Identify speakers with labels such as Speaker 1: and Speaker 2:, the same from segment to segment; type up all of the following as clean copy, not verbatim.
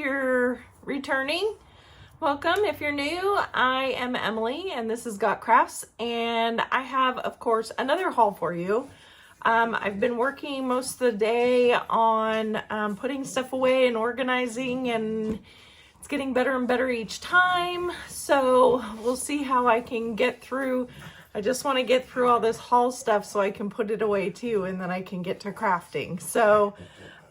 Speaker 1: you're returning, welcome. If you're new, I am Emily and this is Got Crafts, and I have, of course, another haul for you. I've been working most of the day on putting stuff away and organizing, and it's getting better and better each time. So we'll see how I can get through. I just want to get through all this haul stuff so I can put it away too, and then I can get to crafting. So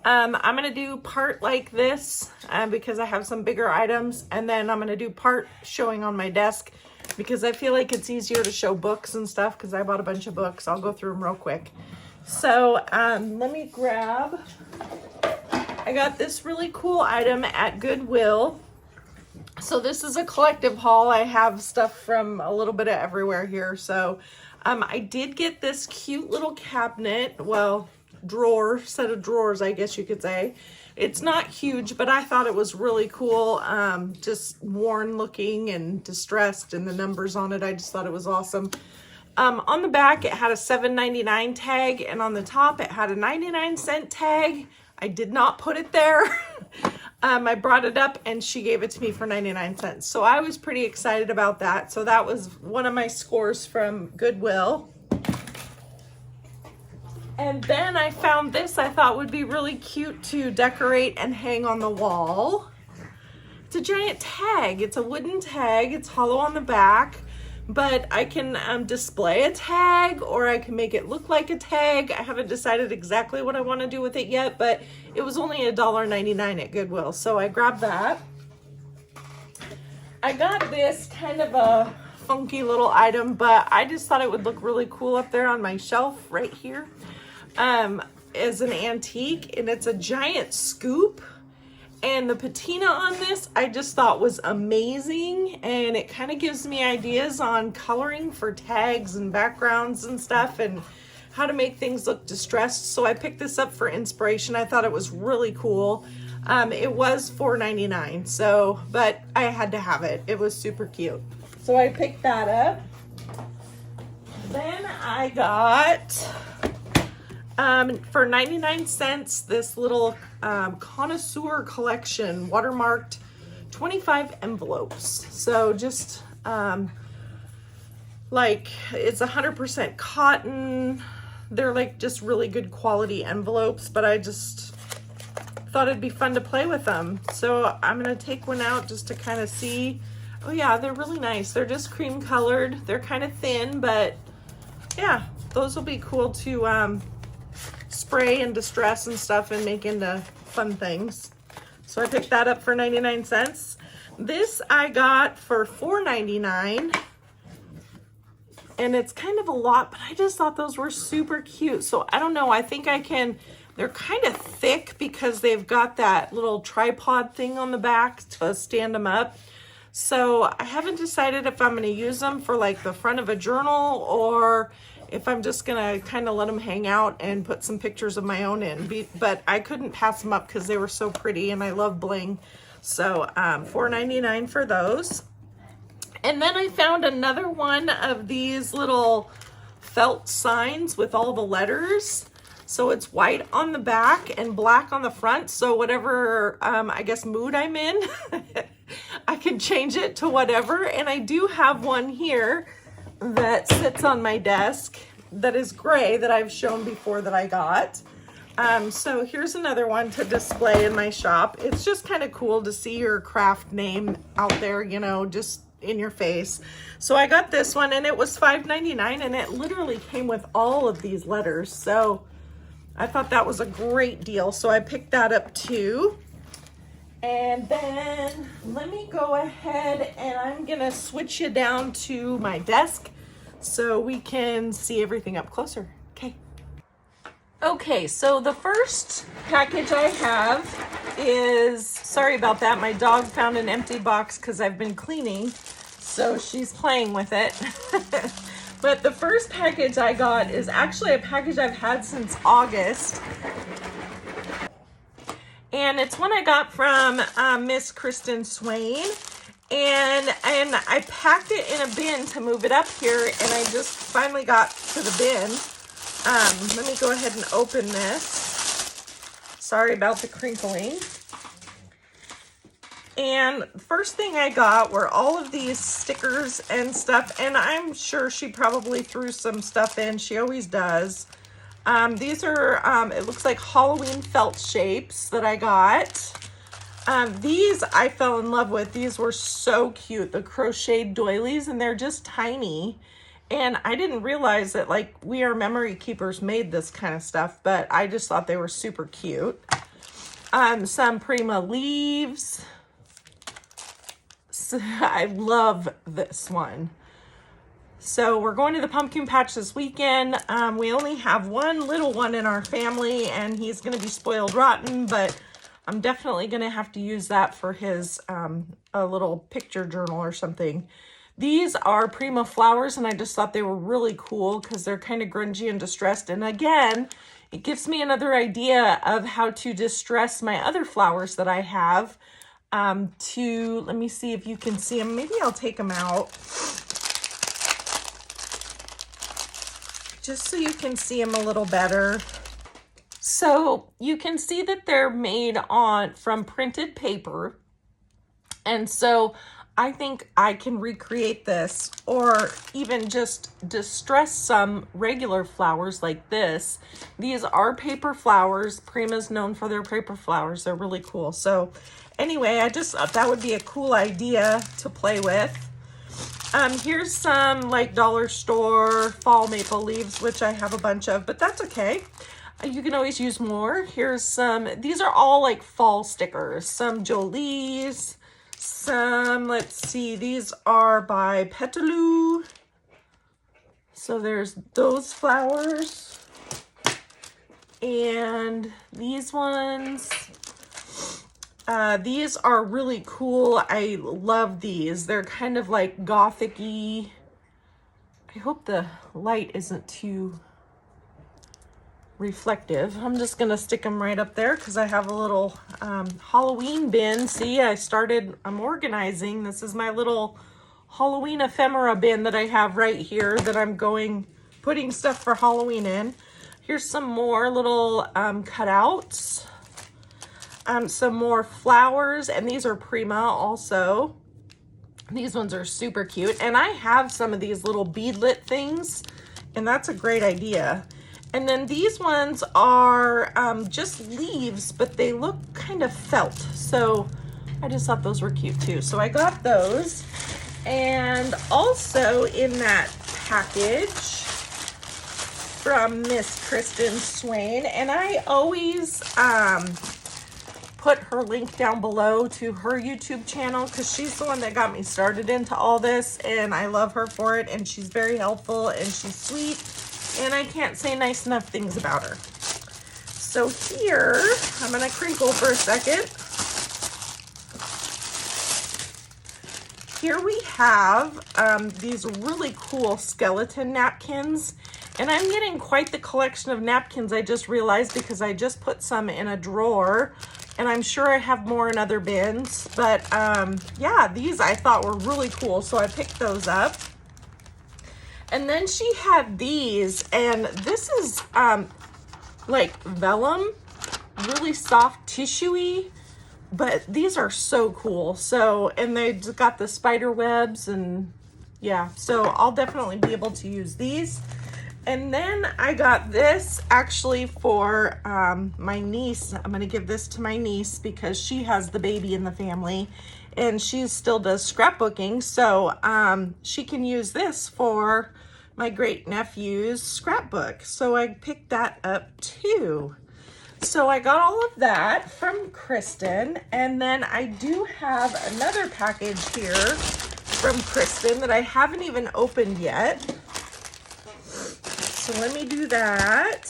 Speaker 1: I'm going to do part like this because I have some bigger items, and then I'm going to do part showing on my desk because I feel like it's easier to show books and stuff because I bought a bunch of books. I'll go through them real quick. So let me grab, I got this really cool item at Goodwill. So this is a collective haul. I have stuff from a little bit of everywhere here. So I did get this cute little cabinet, well, drawer, set of drawers, I guess you could say. It's not huge, but I thought it was really cool. Just worn looking and distressed, and the numbers on it, I just thought it was awesome. On the back, it had a $7.99 tag, and on the top, it had a 99-cent tag. I did not put it there. I brought it up, and she gave it to me for 99 cents. So I was pretty excited about that. So that was one of my scores from Goodwill. And then I found this I thought would be really cute to decorate and hang on the wall. It's a giant tag. It's a wooden tag. It's hollow on the back. But I can display a tag, or I can make it look like a tag. I haven't decided exactly what I want to do with it yet, but it was only $1.99 at Goodwill, so I grabbed that. I got this kind of a funky little item, but I just thought it would look really cool up there on my shelf right here as an antique, and it's a giant scoop. And the patina on this, I just thought was amazing, and it kind of gives me ideas on coloring for tags and backgrounds and stuff, and how to make things look distressed. So I picked this up for inspiration. I thought it was really cool. It was $4.99, so, but I had to have it. It was super cute. So I picked that up. Then I got, for 99 cents, this little connoisseur collection, watermarked 25 envelopes. So just like, it's 100% cotton. They're like just really good quality envelopes, but I just thought it'd be fun to play with them. So I'm gonna take one out just to kind of see. Oh yeah, they're really nice. They're just cream colored. They're kind of thin, but yeah, those will be cool to spray and distress and stuff and make into fun things. So I picked that up for 99 cents. This I got for $4.99, and it's kind of a lot, but I just thought those were super cute. So I don't know, I think I can, they're kind of thick because they've got that little tripod thing on the back to stand them up. So I haven't decided if I'm going to use them for like the front of a journal, or if I'm just gonna kind of let them hang out and put some pictures of my own in. But I couldn't pass them up because they were so pretty, and I love bling. So $4.99 for those. And then I found another one of these little felt signs with all the letters. So it's white on the back and black on the front. So whatever, I guess, mood I'm in, I can change it to whatever. And I do have one here that sits on my desk that is gray that I've shown before that I got. So here's another one to display in my shop. It's just kind of cool to see your craft name out there, you know, just in your face. So I got this one, and it was $5.99, and it literally came with all of these letters. So I thought that was a great deal. So I picked that up too. And then let me go ahead and I'm gonna switch you down to my desk so we can see everything up closer. Okay, so the first package I have is, sorry about that, my dog found an empty box because I've been cleaning, so she's playing with it. But the first package I got is actually a package I've had since August. And it's one I got from Miss Kristen Swain. And I packed it in a bin to move it up here, and I just finally got to the bin. Let me go ahead and open this. Sorry about the crinkling. And first thing I got were all of these stickers and stuff, and I'm sure she probably threw some stuff in. She always does. These are, it looks like Halloween felt shapes that I got. These I fell in love with. These were so cute, the crocheted doilies, and they're just tiny. And I didn't realize that like We Are Memory Keepers made this kind of stuff, but I just thought they were super cute. Some Prima leaves. So, I love this one. So we're going to the pumpkin patch this weekend. We only have one little one in our family, and he's going to be spoiled rotten, but I'm definitely going to have to use that for his a little picture journal or something. These are Prima flowers, and I just thought they were really cool because they're kind of grungy and distressed. And again, it gives me another idea of how to distress my other flowers that I have. Let me see if you can see them. Maybe I'll take them out just so you can see them a little better. So you can see that they're made from printed paper. And so I think I can recreate this, or even just distress some regular flowers like this. These are paper flowers. Prima's known for their paper flowers. They're really cool. So anyway, I just thought that would be a cool idea to play with. Here's some like dollar store fall maple leaves, which I have a bunch of, but that's okay. You can always use more. Here's some, these are all like fall stickers. Some Jolie's, some, let's see, these are by Petaloo. So there's those flowers. And these ones, these are really cool. I love these. They're kind of like gothic-y. I hope the light isn't too reflective. I'm just gonna stick them right up there because I have a little Halloween bin. See, I'm organizing. This is my little Halloween ephemera bin that I have right here that I'm putting stuff for Halloween in. Here's some more little cutouts. Some more flowers, and these are Prima also. These ones are super cute, and I have some of these little beadlet things, and that's a great idea. And then these ones are just leaves, but they look kind of felt, so I just thought those were cute too. So I got those, and also in that package from Miss Kristen Swain, and I always put her link down below to her YouTube channel because she's the one that got me started into all this, and I love her for it, and she's very helpful, and she's sweet, and I can't say nice enough things about her. So here, I'm going to crinkle for a second. Here we have these really cool skeleton napkins, and I'm getting quite the collection of napkins, I just realized, because I just put some in a drawer. And I'm sure I have more in other bins, but yeah, these I thought were really cool, so I picked those up. And then she had these, and this is like vellum, really soft, tissuey, but these are so cool. So, and they got the spider webs, and yeah, so I'll definitely be able to use these. And then I got this actually for my niece. I'm going to give this to my niece because she has the baby in the family and she still does scrapbooking. So she can use this for my great nephew's scrapbook. So I picked that up too. So I got all of that from Kristen. And then I do have another package here from Kristen that I haven't even opened yet. So let me do that.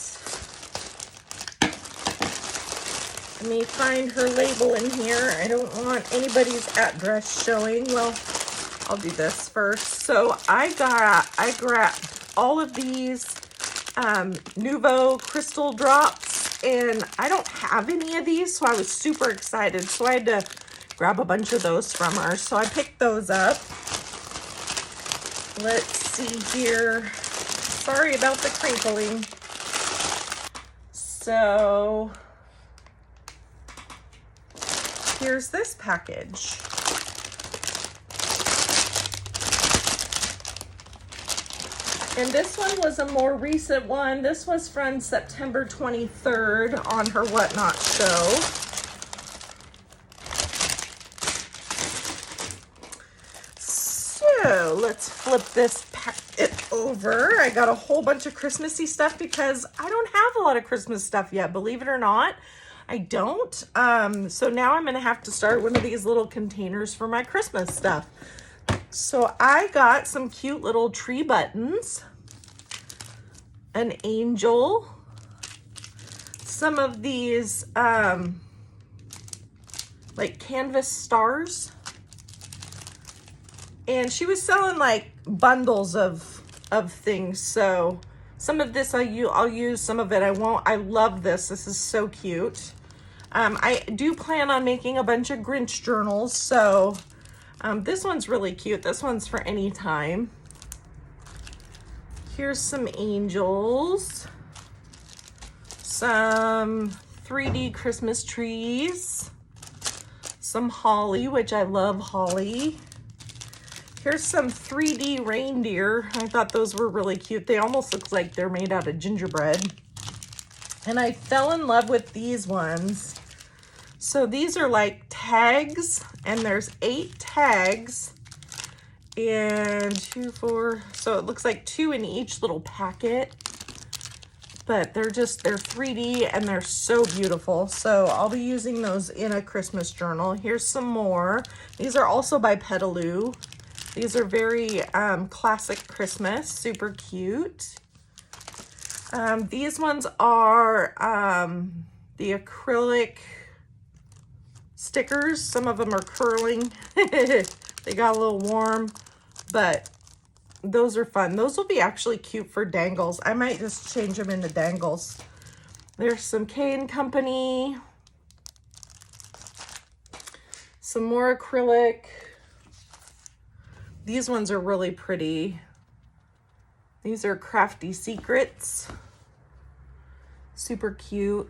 Speaker 1: Let me find her label in here. I don't want anybody's address showing. Well, I'll do this first. So I grabbed all of these Nuvo crystal drops, and I don't have any of these, so I was super excited. So I had to grab a bunch of those from her. So I picked those up. Let's see here. Sorry about the crinkling. So here's this package. And this one was a more recent one. This was from September 23rd on her Whatnot show. So let's flip this packet over. I got a whole bunch of Christmassy stuff because I don't have a lot of Christmas stuff yet, believe it or not. I don't. So now I'm gonna have to start one of these little containers for my Christmas stuff. So I got some cute little tree buttons, an angel, some of these like canvas stars, and she was selling like bundles of things. So some of this I'll use, some of it I won't. I love this. This is so cute. I do plan on making a bunch of Grinch journals, so this one's really cute. This one's for any time. Here's some angels, some 3D Christmas trees, some holly, which I love holly. Here's some 3D reindeer. I thought those were really cute. They almost look like they're made out of gingerbread. And I fell in love with these ones. So these are like tags, and there's 8 tags, and 2, 4, so it looks like 2 in each little packet, but they're 3D and they're so beautiful. So I'll be using those in a Christmas journal. Here's some more. These are also by Petaloo. These are very classic Christmas, super cute. These ones are the acrylic stickers. Some of them are curling. They got a little warm, but those are fun. Those will be actually cute for dangles. I might just change them into dangles. There's some K & Company, some more acrylic. These ones are really pretty. These are Crafty Secrets. Super cute.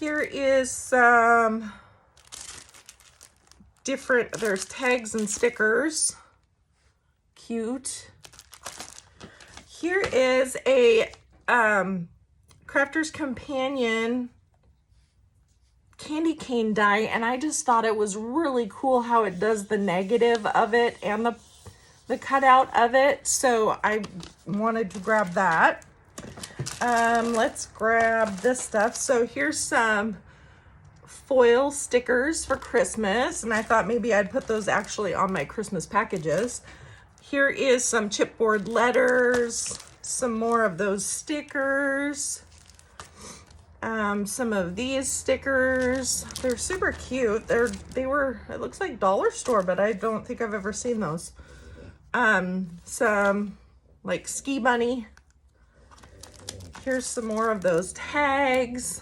Speaker 1: Here is some different, there's tags and stickers. Cute. Here is a Crafter's Companion candy cane die, and I just thought it was really cool how it does the negative of it and the cutout of it, so I wanted to grab that. Let's grab this stuff. So here's some foil stickers for Christmas, and I thought maybe I'd put those actually on my Christmas packages. Here is some chipboard letters, some more of those stickers, some of these stickers. They're super cute. They were, it looks like dollar store, but I don't think I've ever seen those. Some like ski bunny. Here's some more of those tags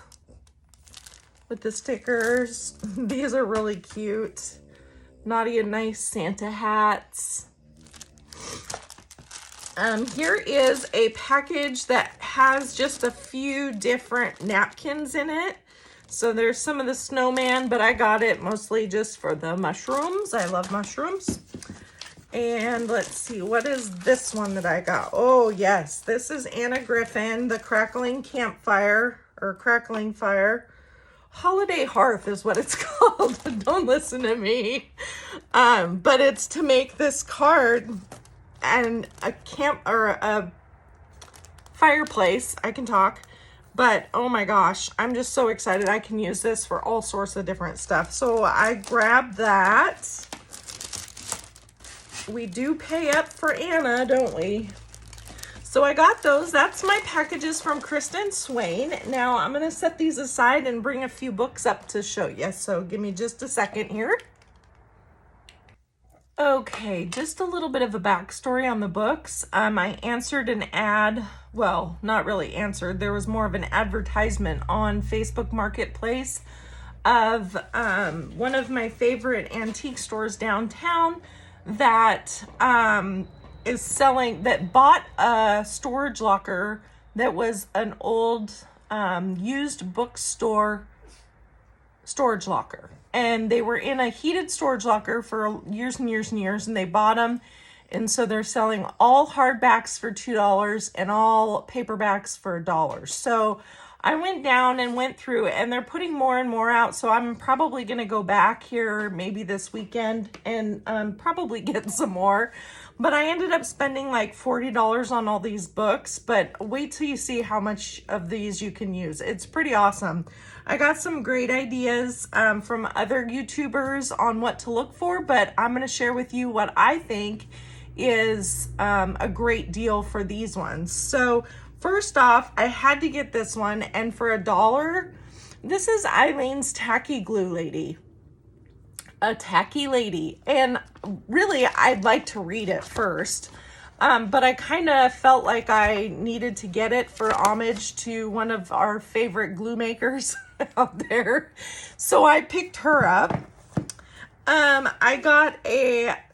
Speaker 1: with the stickers. These are really cute. Naughty and Nice Santa hats. Here is a package that has just a few different napkins in it. So there's some of the snowman, but I got it mostly just for the mushrooms. I love mushrooms. And let's see, what is this one that I got? Oh yes, this is Anna Griffin, the Crackling Campfire, or Crackling Fire. Holiday Hearth is what it's called. Don't listen to me. But it's to make this card and a camp or a fireplace. I can talk, but oh my gosh, I'm just so excited. I can use this for all sorts of different stuff. So I grabbed that. We do pay up for Anna, don't we? So I got those. That's my packages from Kristen Swain. Now I'm going to set these aside and bring a few books up to show you. So give me just a second here. Okay, just a little bit of a backstory on the books. I answered an ad. Well, not really answered. There was more of an advertisement on Facebook Marketplace of one of my favorite antique stores downtown that is selling, that bought a storage locker that was an old used bookstore storage locker. And they were in a heated storage locker for years and years and years, and they bought them. And so they're selling all hardbacks for $2 and all paperbacks for $1. So I went down and went through, and they're putting more and more out. So I'm probably going to go back here maybe this weekend and probably get some more. But I ended up spending like $40 on all these books. But wait till you see how much of these you can use. It's pretty awesome. I got some great ideas from other YouTubers on what to look for, but I'm going to share with you what I think is a great deal for these ones. So first off, I had to get this one, and for $1, this is Eileen's Tacky Glue Lady. A tacky lady. And really, I'd like to read it first. But I kind of felt like I needed to get it for homage to one of our favorite glue makers out there. So I picked her up. I got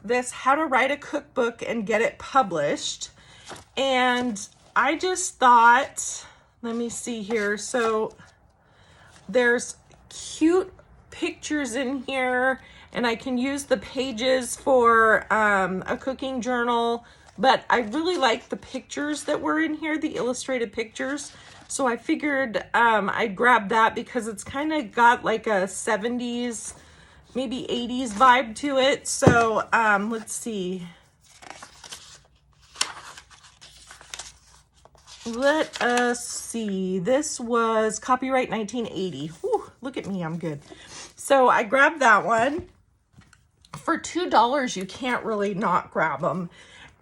Speaker 1: this How to Write a Cookbook and Get It Published. And I just thought, let me see here. So there's cute pictures in here, and I can use the pages for a cooking journal, but I really like the pictures that were in here, the illustrated pictures. So I figured I'd grab that because it's kind of got like a 70s, maybe 80s vibe to it. So let's see. Let us see. This was copyright 1980. Whew, look at me, I'm good. So I grabbed that one. For $2, you can't really not grab them.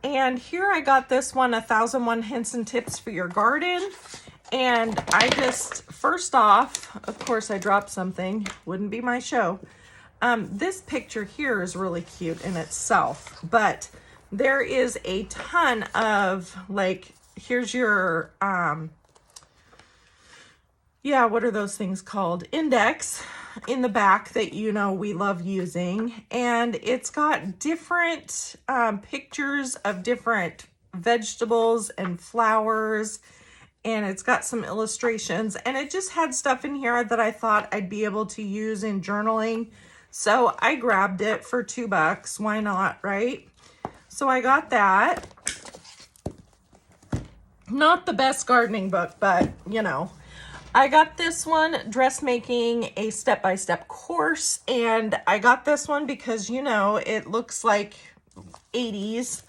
Speaker 1: And here I got this one, 1001 Hints and Tips for Your Garden. And I just, first off, of course I dropped something. Wouldn't be my show. This picture here is really cute in itself. But there is a ton of, like, here's your, what are those things called? Index in the back that, you know, we love using. And it's got different pictures of different vegetables and flowers. And it's got some illustrations. And it just had stuff in here that I thought I'd be able to use in journaling. So I grabbed it for $2. Why not, right? So I got that. Not the best gardening book, but, you know. I got this one, Dressmaking, a Step-by-Step Course, and I got this one because, you know, it looks like 80s,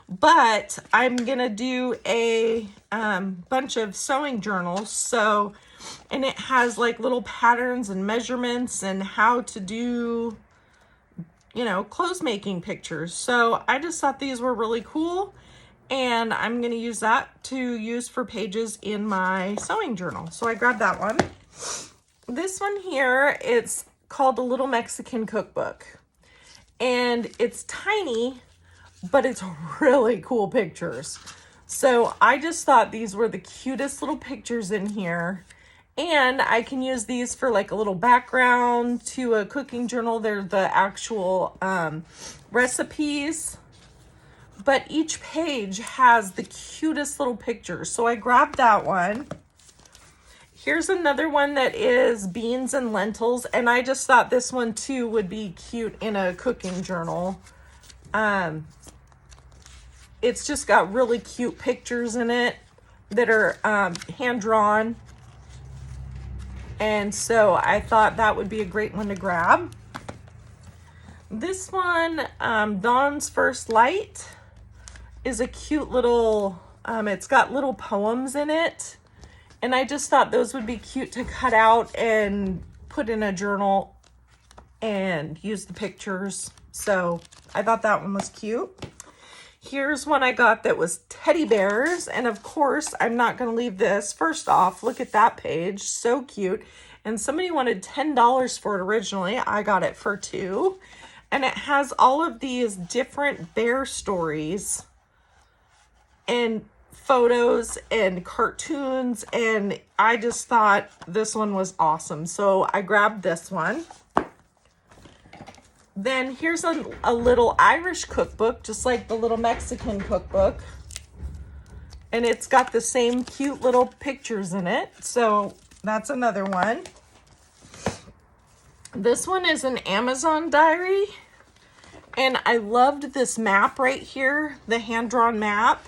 Speaker 1: but I'm gonna do a bunch of sewing journals, so, and it has like little patterns and measurements and how to do, you know, clothes making pictures. So I just thought these were really cool. And I'm going to use that to use for pages in my sewing journal. So I grabbed that one. This one here, it's called A Little Mexican Cookbook. And it's tiny, but it's really cool pictures. So I just thought these were the cutest little pictures in here. And I can use these for like a little background to a cooking journal. They're the actual recipes. But each page has the cutest little pictures. So I grabbed that one. Here's another one that is beans and lentils. And I just thought this one too would be cute in a cooking journal. It's just got really cute pictures in it that are hand-drawn. And so I thought that would be a great one to grab. This one, Dawn's First Light, is a cute little, it's got little poems in it. And I just thought those would be cute to cut out and put in a journal and use the pictures. So I thought that one was cute. Here's one I got that was teddy bears. And of course, I'm not going to leave this. First off, look at that page. So cute. And somebody wanted $10 for it originally. I got it for $2. And it has all of these different bear stories and photos and cartoons, and I just thought this one was awesome. So I grabbed this one. Then here's a little Irish cookbook, just like the little Mexican cookbook. And it's got the same cute little pictures in it. So that's another one. This one is an Amazon diary, and I loved this map right here, the hand-drawn map,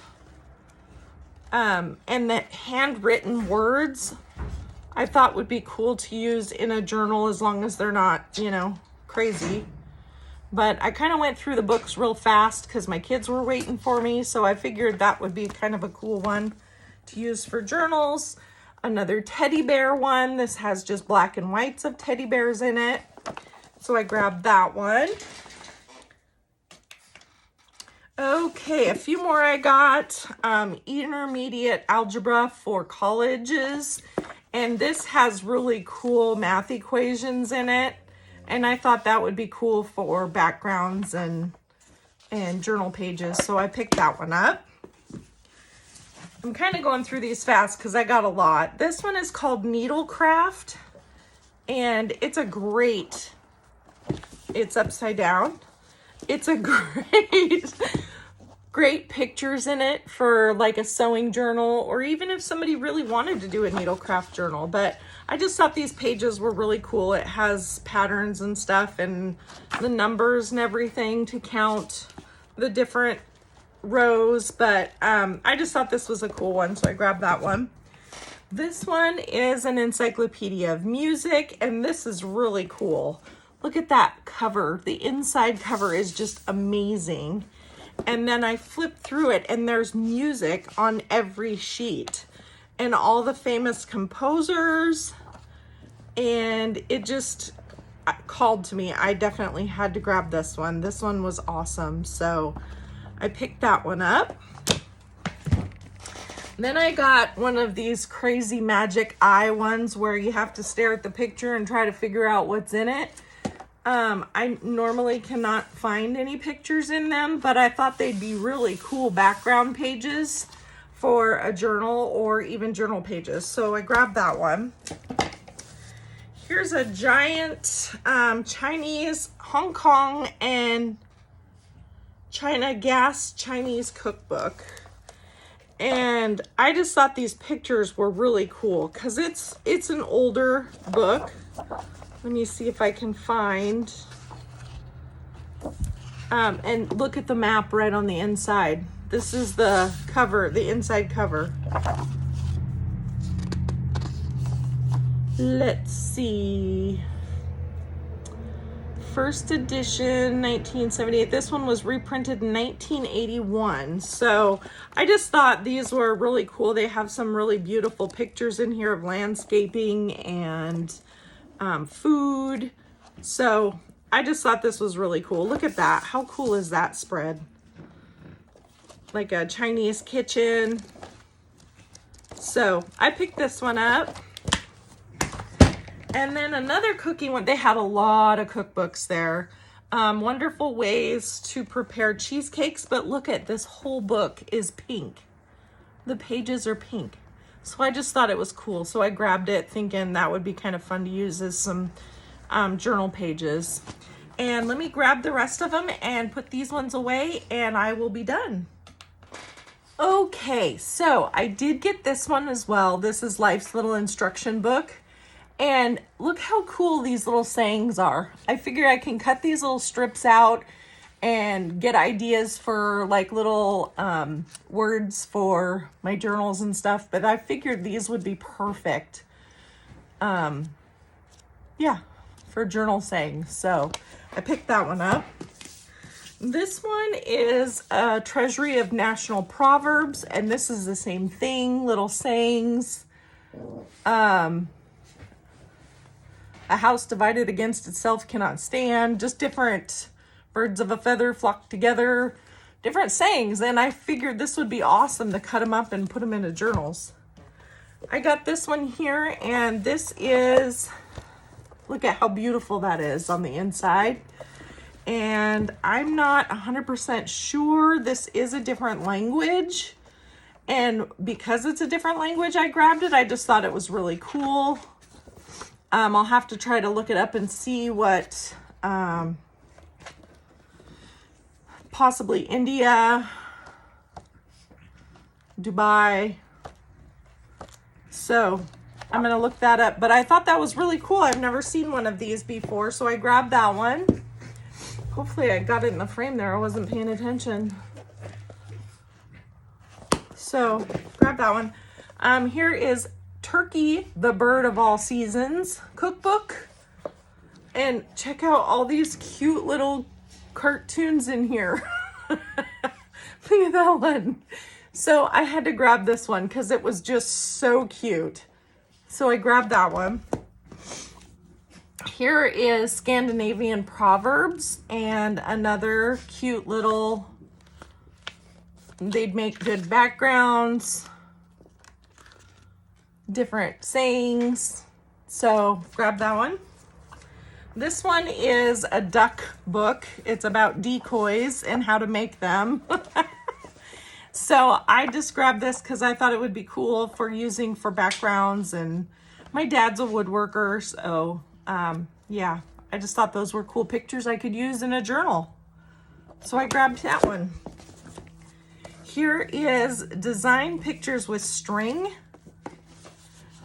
Speaker 1: and the handwritten words I thought would be cool to use in a journal as long as they're not, you know, crazy. But I kind of went through the books real fast because my kids were waiting for me, so I figured that would be kind of a cool one to use for journals. Another teddy bear one. This has just black and whites of teddy bears in it. So I grabbed that one. Okay, a few more I got. Intermediate algebra for colleges. And this has really cool math equations in it. And I thought that would be cool for backgrounds and journal pages. So I picked that one up. I'm kind of going through these fast because I got a lot. This one is called Needlecraft, and it's upside down. It's a great pictures in it for like a sewing journal, or even if somebody really wanted to do a needlecraft journal. But I just thought these pages were really cool. It has patterns and stuff and the numbers and everything to count the different rows, but I just thought this was a cool one, so I grabbed that one. This one is an encyclopedia of music, and this is really cool. Look at that cover. The inside cover is just amazing. And then I flipped through it, and there's music on every sheet and all the famous composers, and it just called to me. I definitely had to grab this one. This one was awesome, so I picked that one up. Then I got one of these crazy magic eye ones where you have to stare at the picture and try to figure out what's in it. I normally cannot find any pictures in them, but I thought they'd be really cool background pages for a journal or even journal pages. So I grabbed that one. Here's a giant Chinese, Hong Kong, and China gas Chinese cookbook. And I just thought these pictures were really cool because it's an older book. Let me see if I can find. And look at the map right on the inside. This is the cover, the inside cover. Let's see. First edition, 1978. This one was reprinted in 1981. So I just thought these were really cool. They have some really beautiful pictures in here of landscaping and food. So I just thought this was really cool. Look at that. How cool is that spread? Like a Chinese kitchen. So I picked this one up. And then another cooking one. They had a lot of cookbooks there. Wonderful ways to prepare cheesecakes. But look at this whole book is pink. The pages are pink. So I just thought it was cool. So I grabbed it thinking that would be kind of fun to use as some journal pages. And let me grab the rest of them and put these ones away, and I will be done. Okay, so I did get this one as well. This is Life's Little Instruction Book. And look how cool these little sayings are. I figure I can cut these little strips out and get ideas for like little words for my journals and stuff. But I figured these would be perfect. Yeah, for journal sayings. So I picked that one up. This one is a Treasury of National Proverbs. And this is the same thing, little sayings. A house divided against itself cannot stand. Just different birds of a feather flock together. Different sayings. And I figured this would be awesome to cut them up and put them into journals. I got this one here, and this is, look at how beautiful that is on the inside. And I'm not 100% sure. This is a different language. And because it's a different language, I grabbed it. I just thought it was really cool. I'll have to try to look it up and see what, possibly India, Dubai. So I'm gonna look that up, but I thought that was really cool. I've never seen one of these before, so I grabbed that one. Hopefully I got it in the frame there. I wasn't paying attention. So grab that one. Here is Turkey, the Bird of All Seasons cookbook. And check out all these cute little cartoons in here. Look at that one. So I had to grab this one because it was just so cute. So I grabbed that one. Here is Scandinavian Proverbs and another cute little, they'd make good backgrounds, different sayings. So grab that one. This one is a duck book. It's about decoys and how to make them. So I just grabbed this because I thought it would be cool for using for backgrounds, and my dad's a woodworker, so yeah, I just thought those were cool pictures I could use in a journal. So I grabbed that one. Here is Design Pictures with String.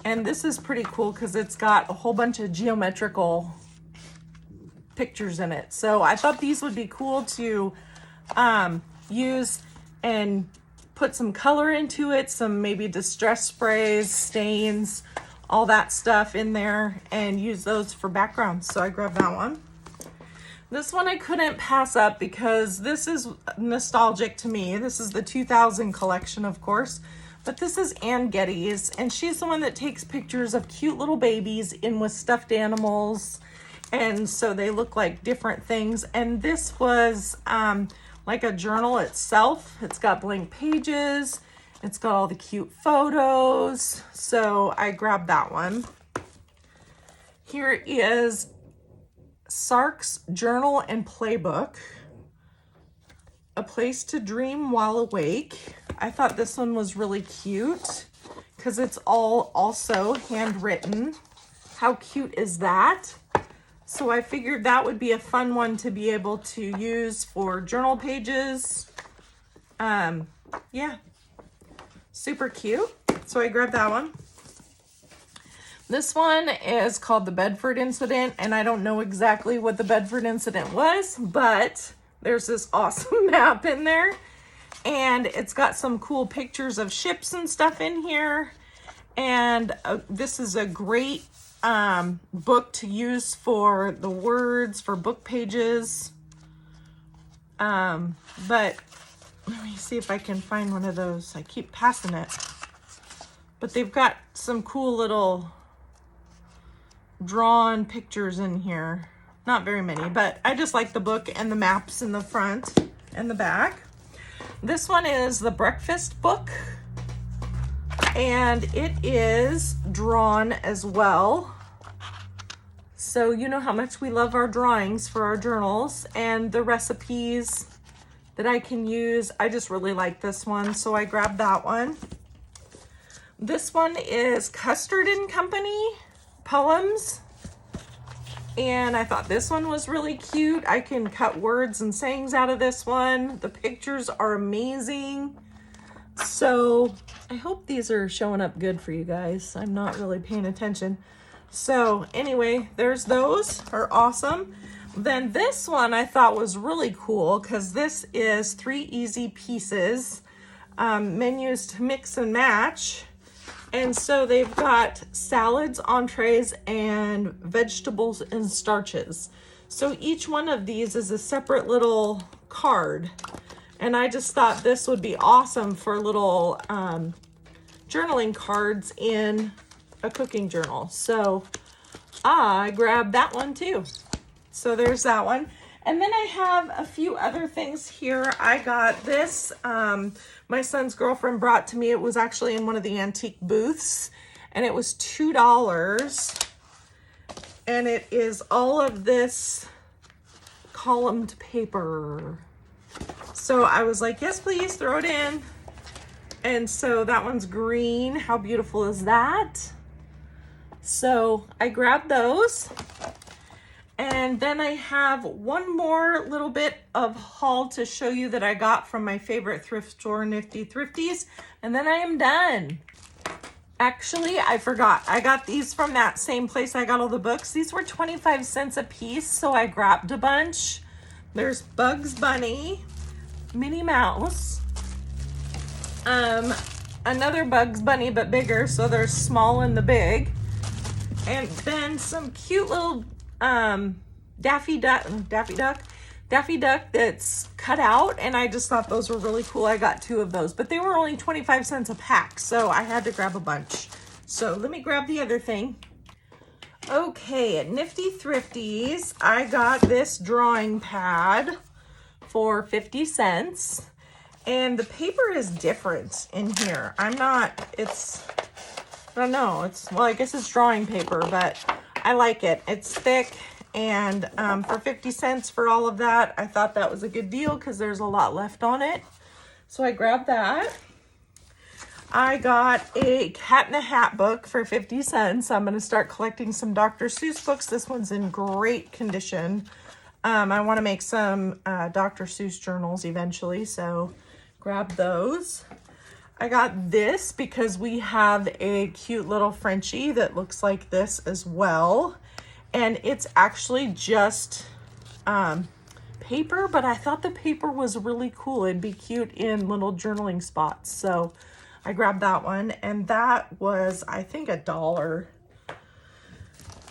Speaker 1: And this is pretty cool because it's got a whole bunch of geometrical pictures in it. So I thought these would be cool to use and put some color into it, some maybe distress sprays, stains, all that stuff in there, and use those for backgrounds. So I grabbed that one. This one I couldn't pass up because this is nostalgic to me. This is the 2000 collection, of course, but this is Ann Geddes, and she's the one that takes pictures of cute little babies in with stuffed animals, and so they look like different things. And this was like a journal itself. It's got blank pages. It's got all the cute photos. So I grabbed that one. Here is Sark's Journal and Playbook, A Place to Dream While Awake. I thought this one was really cute because it's all also handwritten. How cute is that? So I figured that would be a fun one to be able to use for journal pages. Yeah, super cute. So I grabbed that one. This one is called The Bedford Incident, and I don't know exactly what the Bedford Incident was, but there's this awesome map in there, and it's got some cool pictures of ships and stuff in here. And this is a great book to use for the words, for book pages. But let me see if I can find one of those. I keep passing it. But they've got some cool little drawn pictures in here. Not very many, but I just like the book and the maps in the front and the back. This one is The Breakfast Book, and it is drawn as well. So you know how much we love our drawings for our journals and the recipes that I can use. I just really like this one, so I grabbed that one. This one is Custard and Company Poems, and I thought this one was really cute. I can cut words and sayings out of this one. The pictures are amazing. So I hope these are showing up good for you guys. I'm not really paying attention. So anyway, there's those, are awesome. Then this one I thought was really cool because this is 3 easy pieces, menus to mix and match. And so they've got salads, entrees, and vegetables and starches. So each one of these is a separate little card. And I just thought this would be awesome for little journaling cards in a cooking journal. So I grabbed that one too. So there's that one. And then I have a few other things here. I got this, my son's girlfriend brought to me. It was actually in one of the antique booths, and it was $2. And it is all of this columned paper. So I was like, yes, please throw it in. And so that one's green. How beautiful is that? So I grabbed those. And then I have one more little bit of haul to show you that I got from my favorite thrift store, Nifty Thrifties. And then I am done. Actually, I forgot. I got these from that same place I got all the books. These were 25 cents a piece, so I grabbed a bunch. There's Bugs Bunny, Minnie Mouse, another Bugs Bunny but bigger, so there's small and the big, and then some cute little Daffy Duck that's cut out, and I just thought those were really cool. I got 2 of those, but they were only 25 cents a pack, so I had to grab a bunch. So let me grab the other thing. Okay, at Nifty Thrifties, I got this drawing pad for 50 cents, and the paper is different in here. I don't know, well, I guess it's drawing paper, but I like it. It's thick. And for 50 cents for all of that, I thought that was a good deal because there's a lot left on it. So I grabbed that. I got a Cat in a Hat book for 50 cents. I'm going to start collecting some Dr. Seuss books. This one's in great condition. I want to make some Dr. Seuss journals eventually, so grab those. I got this because we have a cute little Frenchie that looks like this as well. And it's actually just paper, but I thought the paper was really cool. It'd be cute in little journaling spots. So I grabbed that one, and that was, I think, $1.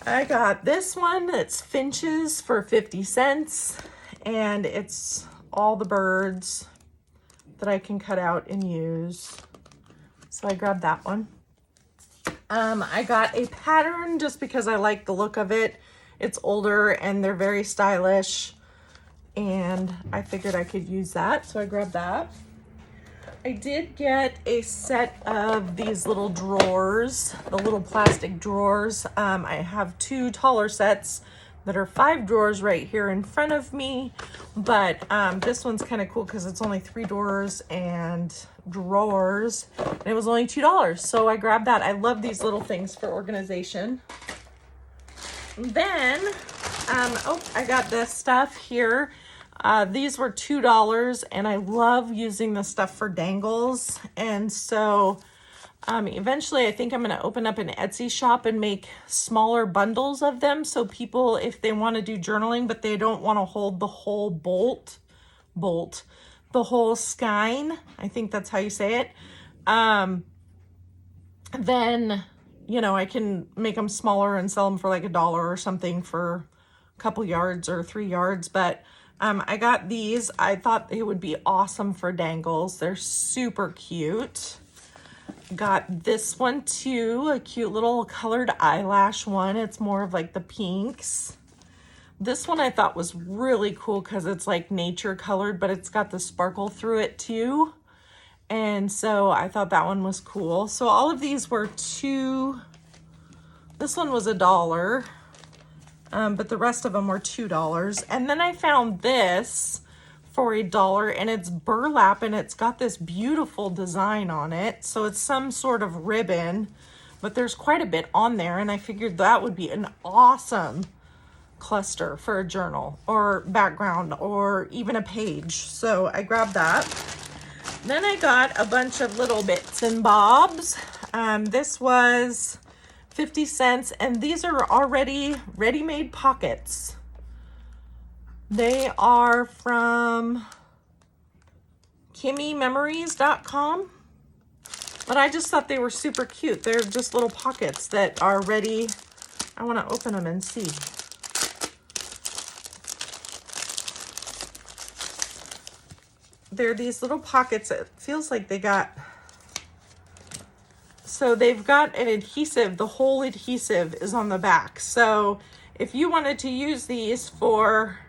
Speaker 1: I got this one that's Finches for 50 cents, and it's all the birds that I can cut out and use. So I grabbed that one. I got a pattern just because I like the look of it. It's older and they're very stylish, and I figured I could use that, so I grabbed that. I did get a set of these little drawers, the little plastic drawers. I have 2 taller sets that are 5 drawers right here in front of me, but this one's kind of cool because it's only 3 drawers and it was only $2, so I grabbed that. I love these little things for organization. Then I got this stuff here. These were $2, and I love using this stuff for dangles, and so eventually I think I'm going to open up an Etsy shop and make smaller bundles of them, so people, if they want to do journaling but they don't want to hold the whole the whole skein, I think that's how you say it, then, you know, I can make them smaller and sell them for like $1 or something for a couple yards or 3 yards. But I got these. I thought they would be awesome for dangles. They're super cute. Got this one too, a cute little colored eyelash one. It's more of like the pinks. This one I thought was really cool because it's like nature colored, but it's got the sparkle through it too. And so I thought that one was cool. So all of these were this one was $1, but the rest of them were $2. And then I found this for $1, and it's burlap, and it's got this beautiful design on it. So it's some sort of ribbon, but there's quite a bit on there, and I figured that would be an awesome cluster for a journal or background or even a page. So I grabbed that. Then I got a bunch of little bits and bobs. This was 50 cents, and these are already ready-made pockets. They are from KimmyMemories.com, but I just thought they were super cute. They're just little pockets that are ready. I want to open them and see. They're these little pockets. It feels like they got, so they've got an adhesive. The whole adhesive is on the back. So if you wanted to use these for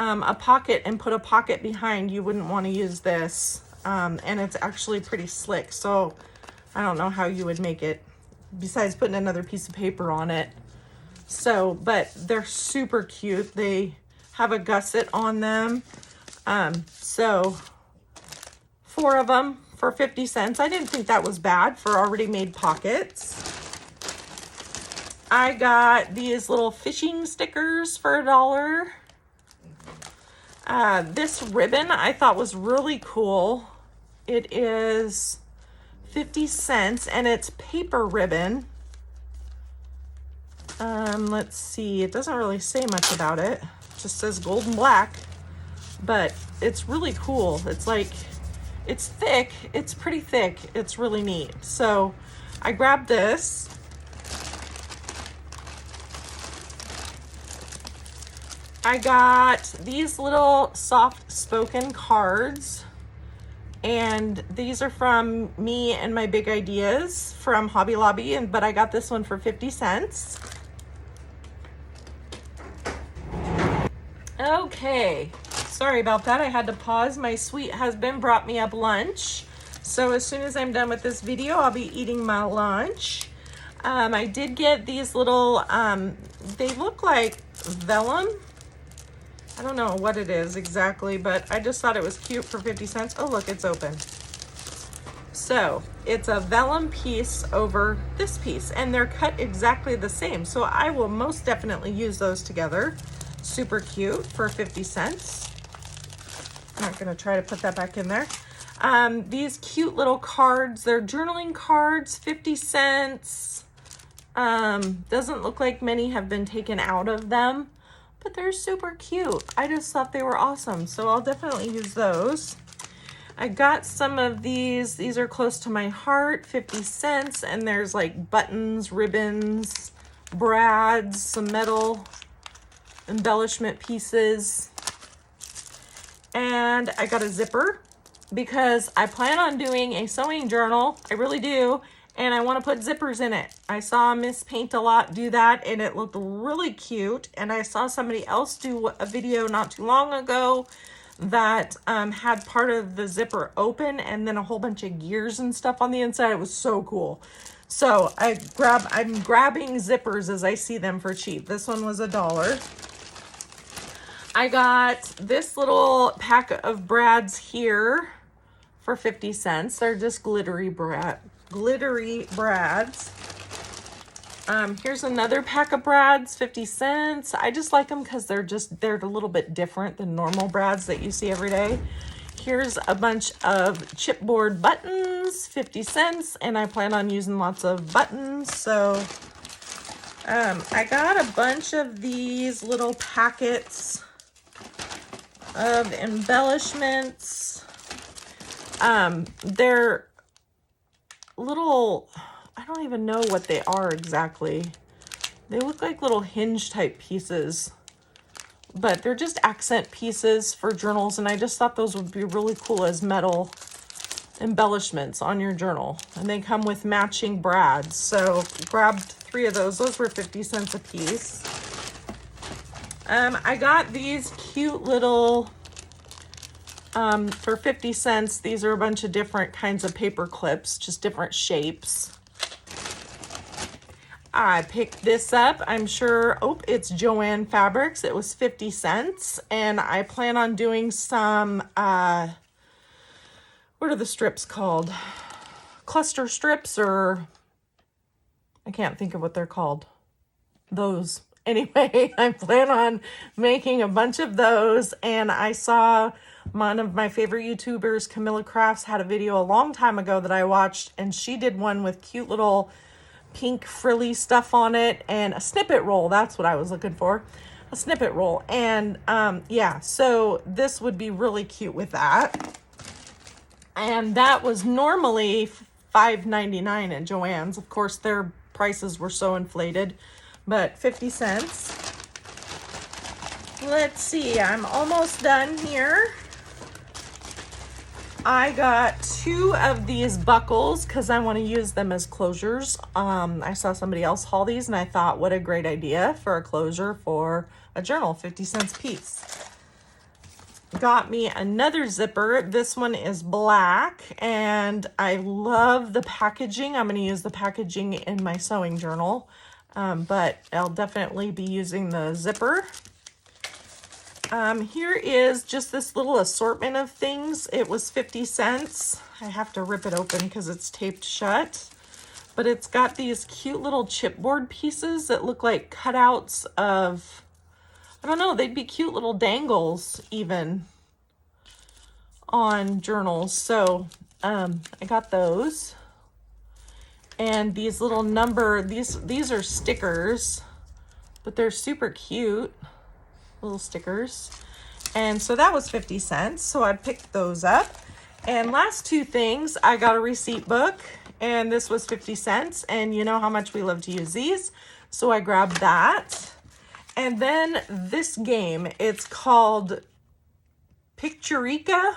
Speaker 1: a pocket and put a pocket behind, you wouldn't want to use this. And it's actually pretty slick. So I don't know how you would make it besides putting another piece of paper on it. So, but they're super cute. They have a gusset on them. So 4 of them for 50 cents. I didn't think that was bad for already made pockets. I got these little fishing stickers for $1. This ribbon I thought was really cool. It is 50 cents, and it's paper ribbon. Let's see, it doesn't really say much about it. It just says gold and black, but it's really cool. It's like, it's thick, it's pretty thick, it's really neat. So I grabbed this. I got these little soft spoken cards, and these are from me and my big ideas from Hobby Lobby, but I got this one for 50 cents. Okay, sorry about that. I had to pause. My sweet husband brought me up lunch. So as soon as I'm done with this video, I'll be eating my lunch. I did get these little, they look like vellum. I don't know what it is exactly, but I just thought it was cute for 50 cents. Oh, look, it's open. So it's a vellum piece over this piece, and they're cut exactly the same. So I will most definitely use those together. Super cute for 50 cents. I'm not gonna try to put that back in there. These cute little cards, they're journaling cards, 50 cents. Doesn't look like many have been taken out of them, but they're super cute. I just thought they were awesome, so I'll definitely use those. I got some of these are close to my heart, 50 cents, and there's like buttons, ribbons, brads, some metal embellishment pieces. And I got a zipper because I plan on doing a sewing journal. I really do. And I want to put zippers in it. I saw Miss Paint a Lot do that, and it looked really cute. And I saw somebody else do a video not too long ago that had part of the zipper open and then a whole bunch of gears and stuff on the inside. It was so cool. So I'm grabbing zippers as I see them for cheap. This one was $1. I got this little pack of brads here for 50 cents. They're just glittery brads. Here's another pack of brads, 50 cents. I just like them because they're a little bit different than normal brads that you see every day. Here's a bunch of chipboard buttons, 50 cents, and I plan on using lots of buttons. So I got a bunch of these little packets of embellishments. They're little, I don't even know what they are exactly. They look like little hinge type pieces, but they're just accent pieces for journals, and I just thought those would be really cool as metal embellishments on your journal. And they come with matching brads, so grabbed 3 of those. Those were 50 cents a piece. I got these cute little, for 50 cents, these are a bunch of different kinds of paper clips, just different shapes. I picked this up. I'm sure, oh, it's Joann Fabrics. It was 50 cents. And I plan on doing some, what are the strips called? Cluster strips, or I can't think of what they're called. Those. Anyway, I plan on making a bunch of those. And I saw one of my favorite YouTubers, Camilla Crafts, had a video a long time ago that I watched, and she did one with cute little pink frilly stuff on it and a snippet roll. That's what I was looking for, a snippet roll. And yeah, so this would be really cute with that. And that was normally $5.99 at Joann's. Of course, their prices were so inflated, but 50 cents. Let's see, I'm almost done here. I got 2 of these buckles because I want to use them as closures. I saw somebody else haul these, and I thought, what a great idea for a closure for a journal, 50 cents a piece. Got me another zipper. This one is black, and I love the packaging. I'm going to use the packaging in my sewing journal, but I'll definitely be using the zipper. Here is just this little assortment of things. It was 50 cents. I have to rip it open because it's taped shut. But it's got these cute little chipboard pieces that look like cutouts of, I don't know, they'd be cute little dangles even on journals. So I got those. And these little these are stickers, but they're super cute little stickers. And so that was 50 cents. So I picked those up. And last two things, I got a receipt book, and this was 50 cents. And you know how much we love to use these. So I grabbed that. And then this game, it's called Picturica.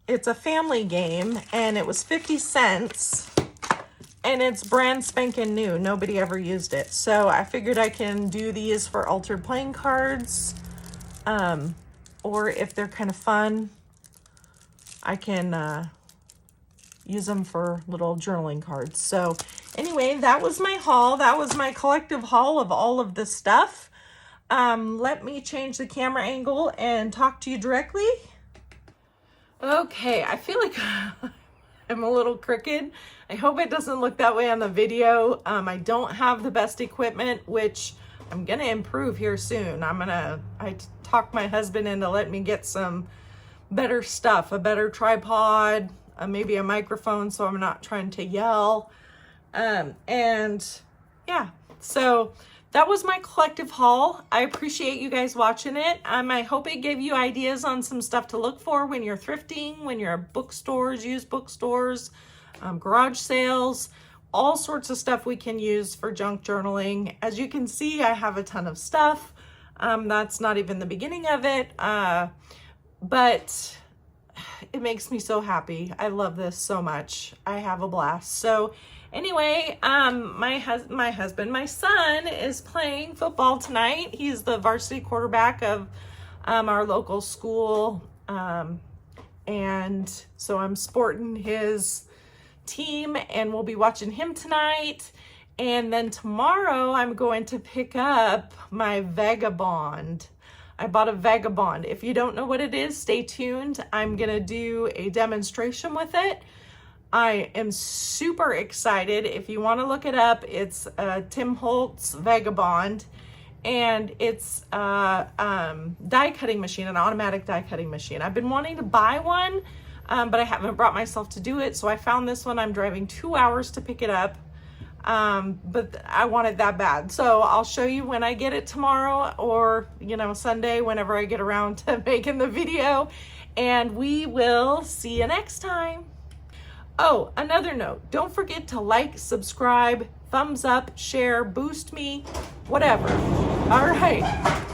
Speaker 1: It's a family game, and it was 50 cents, and it's brand spanking new. Nobody ever used it. So I figured I can do these for altered playing cards, or if they're kind of fun, I can use them for little journaling cards. So anyway, that was my haul. That was my collective haul of all of this stuff. Let me change the camera angle and talk to you directly. Okay, I feel like I'm a little crooked. I hope it doesn't look that way on the video. I don't have the best equipment, which I'm gonna improve here soon. I talked my husband into letting me get some better stuff, a better tripod, maybe a microphone so I'm not trying to yell. And yeah, so that was my collective haul. I appreciate you guys watching it. I hope it gave you ideas on some stuff to look for when you're thrifting, when you're at bookstores, used bookstores, garage sales, all sorts of stuff we can use for junk journaling. As you can see, I have a ton of stuff. That's not even the beginning of it, but it makes me so happy. I love this so much. I have a blast. So anyway, my son is playing football tonight. He's the varsity quarterback of our local school. And so I'm sporting his team, and we'll be watching him tonight. And then tomorrow I'm going to pick up my Vagabond. I bought a Vagabond. If you don't know what it is, stay tuned. I'm gonna do a demonstration with it. I am super excited. If you want to look it up, it's Tim Holtz Vagabond, and it's a die cutting machine, an automatic die cutting machine. I've been wanting to buy one, but I haven't brought myself to do it. So I found this one. I'm driving 2 hours to pick it up, but I want it that bad. So I'll show you when I get it tomorrow, or Sunday, whenever I get around to making the video, and we will see you next time. Oh, another note, don't forget to like, subscribe, thumbs up, share, boost me, whatever. All right.